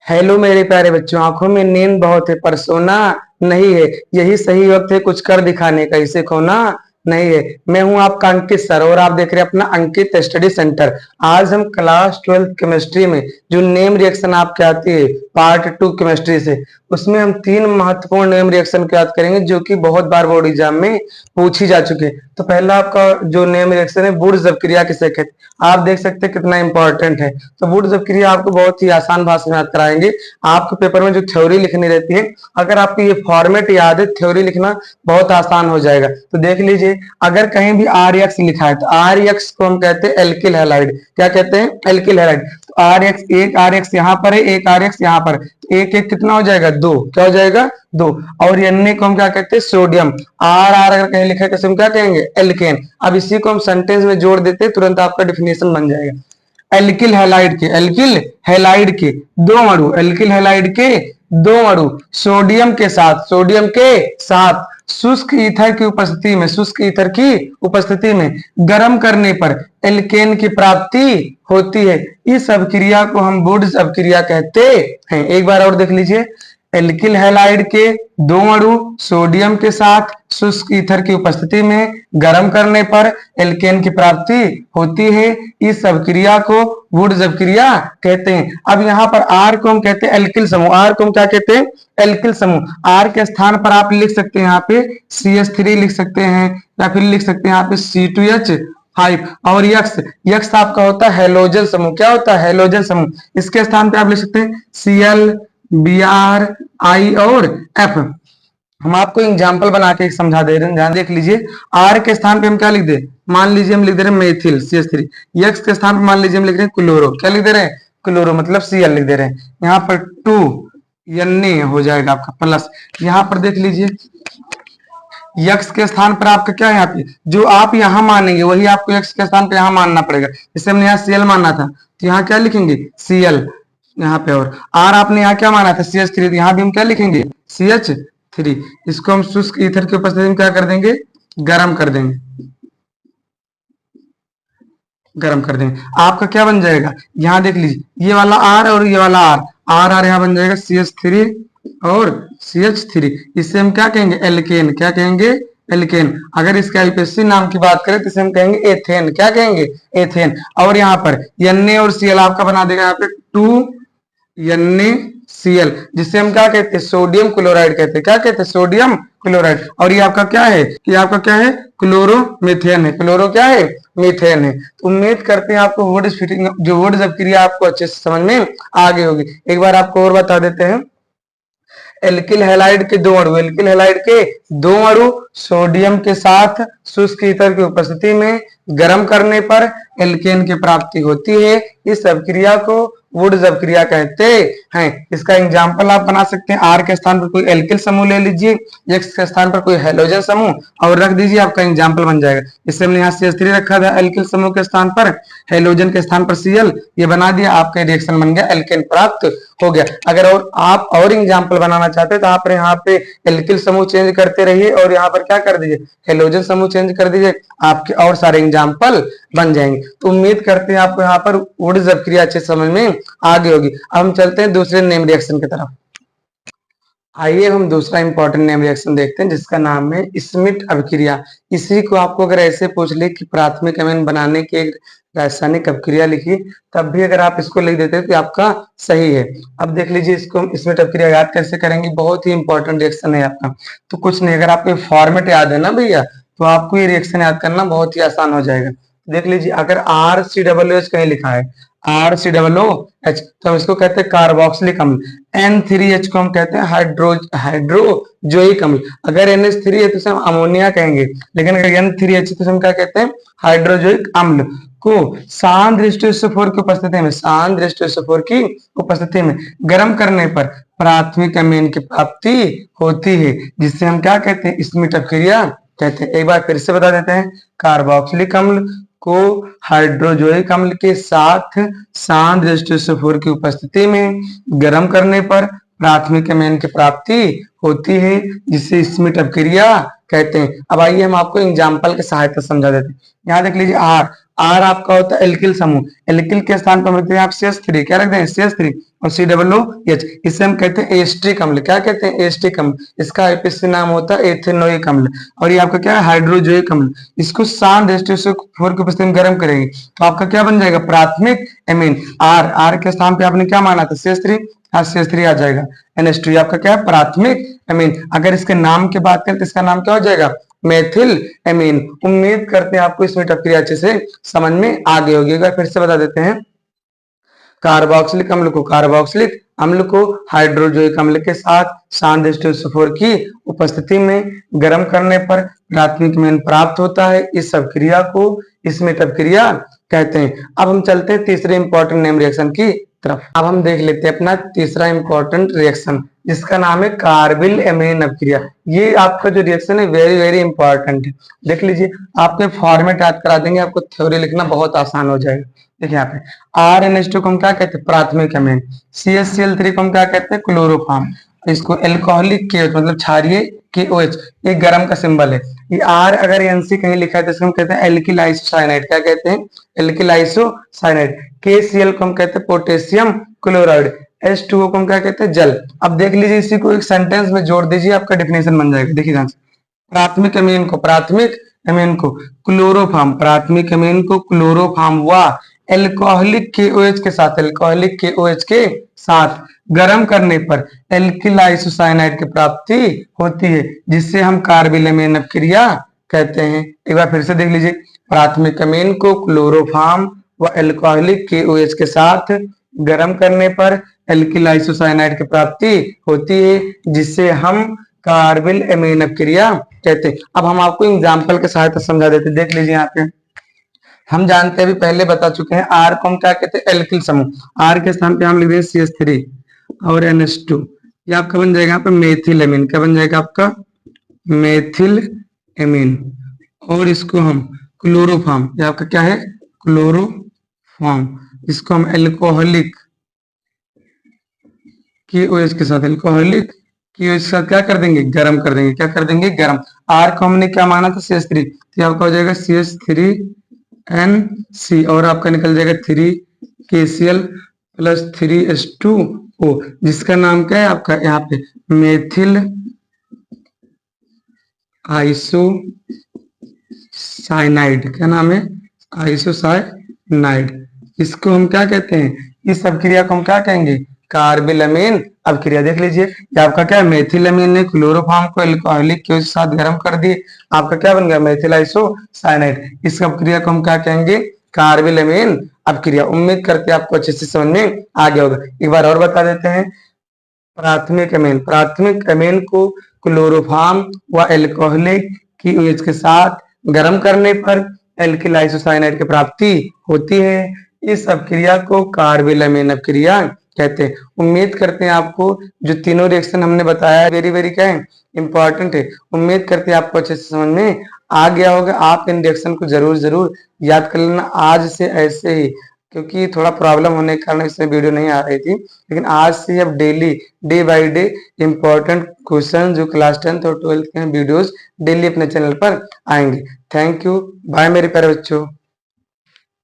Hello मेरे प्यारे बच्चों, आंखों में नींद बहुत है पर सोना नहीं है। यही सही वक्त है कुछ कर दिखाने का, इसे खोना नहीं है। मैं हूं आपका अंकित सर और आप देख रहे हैं अपना अंकित स्टडी सेंटर। आज हम क्लास 12 केमिस्ट्री में जो नेम रिएक्शन आपके आती है पार्ट 2 केमिस्ट्री से, उसमें हम 3 महत्वपूर्ण नेम रिएक्शन को याद करेंगे जो कि बहुत बार बोर्ड एग्जाम में पूछी जा चुके हैं। तो पहला आपका जो नेम रिएक्शन है वुड्स अपक्रिया किसे कहते हैं, आप देख सकते हैं कितना इंपॉर्टेंट है। तो वुड्स अपक्रिया आपको बहुत ही आसान भाषा में याद कराएंगे। आपको पेपर में जो थ्योरी लिखनी रहती है, अगर आपको ये फॉर्मेट याद है थ्योरी लिखना बहुत आसान हो जाएगा। तो देख लीजिए, अगर कहीं भी आर एक्स लिखा है तो आर एक्स को हम कहते हैं एल्किल हैलाइड। क्या कहते हैं? Alkyl halide. तो आर एक्स, एक आर एक्स यहाँ पर है, एक आर एक्स यहाँ पर, तो एक एक कितना हो जाएगा? 2। क्या हो जाएगा? 2। और एन को हम क्या कहते हैं? सोडियम। आर आर अगर कहीं लिखा है तो हम क्या कहेंगे? एल्केन। अब इसी को हम सेंटेंस में जोड़ देते हैं, तुरंत आपका डिफिनेशन बन जाएगा। एल्किल हैलाइड के, एल्किल हैलाइड के 2 अणु, एल्किल हैलाइड के 2 अणु सोडियम के साथ, सोडियम के साथ शुष्क ईथर की उपस्थिति में, शुष्क ईथर की उपस्थिति में गर्म करने पर एल्केन की प्राप्ति होती है। इस अभिक्रिया को हम वुड्स अभिक्रिया कहते हैं। एक बार और देख लीजिए, एल्किल हैलाइड के 2 अणु सोडियम के साथ शुष्क ईथर की उपस्थिति में गर्म करने पर एल्केन की प्राप्ति होती है। इस अभिक्रिया को वुड्स अभिक्रिया कहते हैं। अब यहाँ पर आर को हम कहते हैं एल्किल समूह। आर को हम क्या कहते हैं? एल्किल समूह। आर के स्थान पर आप लिख सकते हैं यहाँ पे CH3 लिख सकते हैं, या फिर लिख सकते हैं यहाँ पे C2H5। और यक्स, यक्स आपका होता है हेलोजन समूह। क्या होता है? हेलोजन समूह। इसके स्थान पे आप लिख सकते हैं Cl, Br, I और F। हम आपको एग्जाम्पल बना के समझा दे रहे हैं, ध्यान देख लीजिए। आर के स्थान पे हम क्या लिख दे? मान लीजिए हम लिख दे रहे हैं मेथिल CH3। यक्स के स्थान पे मान लीजिए हम लिख रहे हैं क्लोरो। क्या लिख दे रहे हैं? क्लोरो, मतलब Cl लिख दे रहे हैं। यहाँ पर 2 Na हो जाएगा आपका प्लस। यहाँ पर देख लीजिए, यक्स के स्थान पर आपका क्या है? यहाँ पे जो आप यहाँ मानेंगे वही आपको यक्स के स्थान पे यहाँ मानना पड़ेगा। जैसे हमने यहाँ Cl मानना था तो यहाँ क्या लिखेंगे? Cl यहाँ पे। और आर आपने यहाँ क्या माना था? CH3, तो यहाँ भी हम क्या लिखेंगे? CH3। इसको हम शुष्क ईथर की उपस्थिति में क्या कर देंगे? गर्म कर देंगे, गर्म कर देंगे। आपका क्या बन जाएगा? यहाँ देख लीजिए, ये वाला आर और ये वाला आर, आर आर यहाँ बन जाएगा CH3 और CH3। इससे हम क्या कहेंगे? एल्केन। क्या कहेंगे? एल्केन। अगर इसके आईपीएससी नाम की बात करें तो इसे हम कहेंगे एथेन। क्या कहेंगे? एथेन। और यहाँ पर Na और Cl आपका बना देगा यहाँ पे 2 NaCl, जिससे हम क्या कहते हैं? सोडियम क्लोराइड कहते हैं। क्या कहते हैं? Sodium chloride. और ये आपका क्या है? कि आपका क्या है? क्लोरोमीथेन है। क्लोरो क्या है? मीथेन है। तो उम्मीद करते हैं आपको वुड्स फिटिंग, जो वुड्स अपक्रिया आपको अच्छे से समझ में आ गई होगी। एक बार आपको और बता देते हैं। एल्किल हैलाइड के 2 अणु, एल्किल हैलाइड के 2 अणु सोडियम के साथ शुष्क ईथर की उपस्थिति में गर्म करने पर एल्केन की प्राप्ति होती है। इस अभिक्रिया को वुड्स अभिक्रिया कहते हैं। इसका एग्जांपल आप बना सकते हैं। आर के स्थान पर कोई एल्किल समूह ले लीजिए, एक्स के स्थान पर कोई हेलोजन समूह और रख दीजिए, आपका एग्जांपल बन जाएगा। इससे हमने यहाँ CH3 रखा था एल्किल समूह के स्थान पर, हेलोजन के स्थान पर Cl, ये बना दिया, आपका रिएक्शन बन गया, एल्केन प्राप्त हो गया। अगर और आप और एग्जाम्पल बनाना चाहते हैं तो आप यहाँ पे एल्किल समूह चेंज करते रहिए और यहाँ पर क्या कर दीजिए? हेलोजन समूह चेंज कर दीजिए, आपके और सारे एग्जाम्पल बन जाएंगे। तो उम्मीद करते हैं आपको यहाँ पर वुड्स अभिक्रिया अच्छे समझ में आ गई होगी। अब हम चलते हैं दूसरे नेम रिएक्शन की तरफ। आइए हम दूसरा इंपॉर्टेंट नेम रिएक्शन देखते हैं जिसका नाम है स्मिट अभिक्रिया। इसी को आपको अगर ऐसे पूछ ले कि प्राथमिक अमीन बनाने की एक रासायनिक अभिक्रिया लिखी, तब भी अगर आप इसको लिख देते हैं तो आपका सही है। अब देख लीजिए, इसको हम स्मिट अभिक्रिया याद कैसे करेंगे? बहुत ही इंपॉर्टेंट रिएक्शन है आपका। तो कुछ नहीं, अगर आपको फॉर्मेट याद है ना भैया, तो आपको ये रिएक्शन याद करना बहुत ही आसान हो जाएगा। देख लीजिए, अगर RCOOH कहीं लिखा है, RCOOH, तो हम इसको कहते हैं कार्बोक्सिलिक अम्ल। N3H को हम कहते हैं हाइड्रोजोइक अम्ल। अगर NH3 है तो इसे हम अमोनिया कहेंगे, लेकिन अगर N3H तो हम क्या कहते हैं? हाइड्रोजोइक अम्ल। को सांद्र H2SO4 की उपस्थिति में, सांद्र H2SO4 की उपस्थिति में गर्म करने पर प्राथमिक अमीन की प्राप्ति होती है, जिससे हम क्या कहते हैं? स्मिट अभिक्रिया कहते हैं। एक बार फिर से बता देते हैं, कार्बोक्सिलिक अम्ल को हाइड्रोजोइक अम्ल के साथ सांद्र H2SO4 की उपस्थिति में गर्म करने पर प्राथमिक अमीन की प्राप्ति होती है, जिसे स्मिट अभिक्रिया कहते हैं। अब आइए हम आपको एग्जाम्पल की सहायता समझा देते हैं। यहाँ देख लीजिए, आर आपका होता है एल्किल समूह। एल्किल के स्थान पर रखते हैं आप CH3। क्या रख दें? CH3। और COOH, इसे हम कहते हैं एस्ट्रिक अम्ल। क्या कहते हैं? एस्ट्रिक अम्ल। इसका आईपीसी नाम होता है एथेनोइक अम्ल। और ये आपका क्या है? हाइड्रोजोइक अम्ल। इसको शांत H2SO4 की उपस्थिति में गर्म करेंगे तो आपका क्या बन जाएगा? प्राथमिक एमीन। आर के स्थान पे आपने क्या माना था? CH3, CH3 आ जाएगा। NH2 आपका क्या है? प्राथमिक एमीन। अगर इसके नाम की बात करें तो इसका नाम क्या हो जाएगा? Methyl amine. उम्मीद करते हैं आपको इसमें प्रक्रिया अच्छे से समझ में आ गई होगी। एक बार फिर से बता देते हैं। कार्बोक्सिलिक अम्ल को हाइड्रोजोइक अम्ल के साथ शांत H2SO4 की उपस्थिति में गर्म करने पर प्राथमिक एमीन प्राप्त होता है। इस सब क्रिया को इसमें अपक्रिया कहते हैं। अब हम चलते हैं तीसरे इंपॉर्टेंट नेम रिएक्शन की तरफ। अब हम देख लेते हैं अपना तीसरा इंपॉर्टेंट रिएक्शन, जिसका नाम है कार्बिल एमीन अपक्रिया। ये आपका जो रिएक्शन है वेरी वेरी इंपॉर्टेंट है। देख लीजिए, आपके फॉर्मेट याद करा देंगे, आपको थ्योरी लिखना बहुत आसान हो जाएगा। देखिए यहाँ पे RNH2 को हम क्या कहते हैं? प्राथमिक एमीन। CHCl3 को हम क्या कहते हैं? क्लोरोफॉर्म। इसको एल्कोहलिक KOH मतलब क्षारीय KOH, ये गरम का सिंबल है। ये R अगर NC कहीं लिखा है तो इसको हम कहते हैं एल्किल आइसोसाइनाइड। क्या कहते हैं? Alkyl isocyanide. KCl को हम कहते हैं पोटेशियम क्लोराइड। H2O को हम क्या कहते हैं? जल। अब देख लीजिए, इसी को एक सेंटेंस में जोड़ दीजिए, आपका डेफिनेशन बन जाएगा। देखिए ध्यान से, प्राथमिक एमीन को क्लोरोफॉर्म, प्राथमिक एमीन को क्लोरोफॉर्म व एल्कोहलिक KOH के साथ गर्म करने पर एल्किल आइसोसाइनाइड की प्राप्ति होती है, जिससे हम कार्बिल एमीन अपक्रिया कहते हैं। एक बार फिर से देख लीजिए, प्राथमिक एमीन को क्लोरोफॉर्म व एल्कोहलिक KOH के साथ गर्म करने पर एल्किल आइसोसाइनाइड की प्राप्ति होती है, जिससे हम कार्बिल एमीन अपक्रिया कहते हैं। अब हम आपको एग्जांपल के सहायता समझा देते हैं। देख लीजिए यहाँ पे, हम जानते हैं, अभी पहले बता चुके हैं, R को हम क्या कहते हैं? एल्किल समूह। R के स्थान पे हम लिख देंगे CH3 और NH2। ये आपका बन जाएगा यहाँ पे मेथिल एमीन। क्या बन जाएगा आपका? Methyl amine. और इसको हम क्लोरोफॉर्म, ये आपका क्या है? क्लोरोफॉर्म। इसको हम एल्कोहलिक KOH के साथ, एल्कोहलिक KOH के साथ क्या कर देंगे? गर्म कर देंगे। क्या कर देंगे? गर्म। R को हमने क्या माना था? CH3, तो आपका हो जाएगा CH3NC और आपका निकल जाएगा 3KCl प्लस 3H2O, जिसका नाम क्या है आपका? यहाँ पे मेथिल आइसोसाइनाइड। क्या नाम है? आइसोसाइनाइड। इसको हम क्या कहते हैं? इस अपक्रिया को हम क्या कहेंगे? कार्बिल एमीन अपक्रिया। देख लीजिए, ये आपका क्या है? मेथिल एमीन ने क्लोरोफॉर्म को एल्कोहलिक के साथ गर्म कर दिए, आपका क्या बन गया? Methyl isocyanide. इस अपक्रिया को हम क्या कहेंगे? कार्बिल एमीन अपक्रिया। उम्मीद करते हैं आपको अच्छे से समझ में आ गया होगा। एक बार और बता देते हैं, प्राथमिक एमीन को क्लोरोफॉर्म व एल्कोहलिक KOH के साथ गर्म करने पर एल्किल आइसोसाइनाइड की प्राप्ति होती है। इस अपक्रिया को कार्बिल एमीन अपक्रिया कहते हैं। उम्मीद करते हैं आपको जो तीनों रिएक्शन हमने बताया है वेरी वेरी क्या है? इंपॉर्टेंट है। उम्मीद करते हैं आपको अच्छे से समझ में आ गया होगा। आप इन रिएक्शन को जरूर याद कर लेना आज से ऐसे ही, क्योंकि थोड़ा प्रॉब्लम होने के कारण इसमें वीडियो नहीं आ रही थी, लेकिन आज से अब daily day by day important question जो क्लास 10th और 12th के वीडियोस डेली अपने चैनल पर आएंगे। थैंक यू, बाय मेरे प्यारे बच्चों।